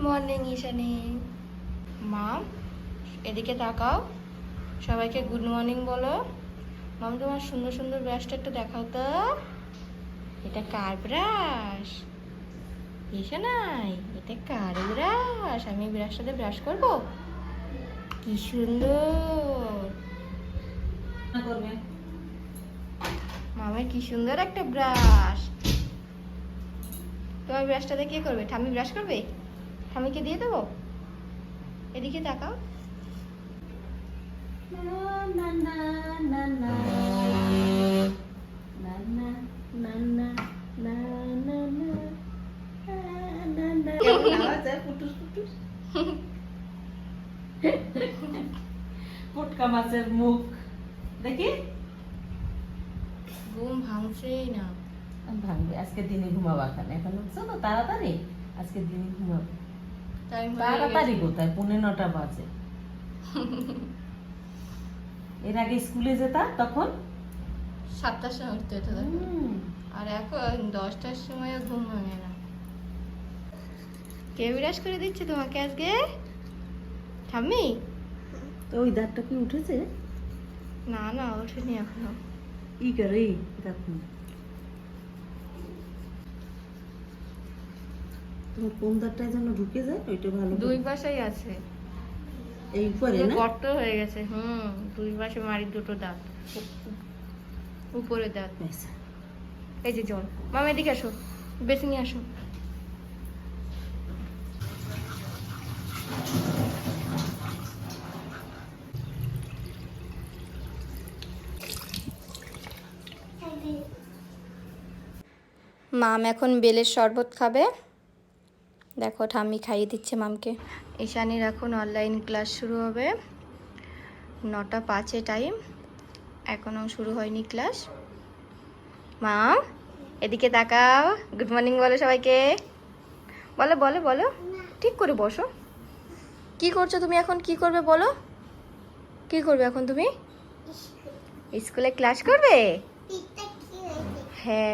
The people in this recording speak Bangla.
মর্নিং ঈশানী। মাম এদিকে তাকাও, সবাইকে গুড মর্নিং বলো। মাম তোমার সুন্দর সুন্দর ব্রাশটা একটু দেখাও তো। এটা কার ব্রাশ? ঈশানাই, এটা কার ব্রাশ? আমি ব্রাশটাতে ব্রাশ করব। কি সুন্দর করবে। মামের, কি সুন্দর একটা ব্রাশ। তোমার ব্রাশটাতে কি করবে? ঠাম্মি ব্রাশ করবে? ঠাম্মিকে দিয়ে দেবো। এদিকে তাকাও। পুটকা মাছের মুখ দেখি। ঘুম ভাঙছেই না। ভাঙবে আজকে দিনে ঘুমাবা কেন? এখন উঠছো তো তাড়াতাড়ি, আজকে দিনে ঘুমাবে। তাড়াতাড়ি কোথায়, 9:45 বাজে। এর আগে স্কুলে যেতা তখন 7টার সময় উঠতে হতো আর এখন 10টার সময় ঘুম ভাঙে না। কে বিরাজ করে দিচ্ছে তোমাকে আজকে? ঠাম্মি? তো ওই দাঁতটা কি উঠেছে? না না, ওঠেনি এখনো। ই করে দেখুন তোমার কোন দাঁতটায় যেন ঢুকে যায়, ওইটা ভালো। দুই পাশেই আছে, এই উপরে না? গর্ত হয়ে গেছে। দুই পাশে মাড়ির দুটো দাঁত, উপরে দাঁত। এই যে জল। মামা এদিকে আসো, বেশি নিয়ে আসো। মাম এখন বেলের শরবত খাবে। দেখো ঠাম্মি খাইয়ে দিচ্ছে মামকে। ঈশানীর এখন অনলাইন ক্লাস শুরু হবে, 9:05 টাইম, এখনও শুরু হয়নি ক্লাস। মাম এদিকে তাকাও, গুড মর্নিং বলো সবাইকে। বলো বলো বলো, ঠিক করে বসো। কি করছো তুমি এখন? কি করবে বলো? কি করবে এখন তুমি? স্কুলে ক্লাস করবে? হ্যাঁ।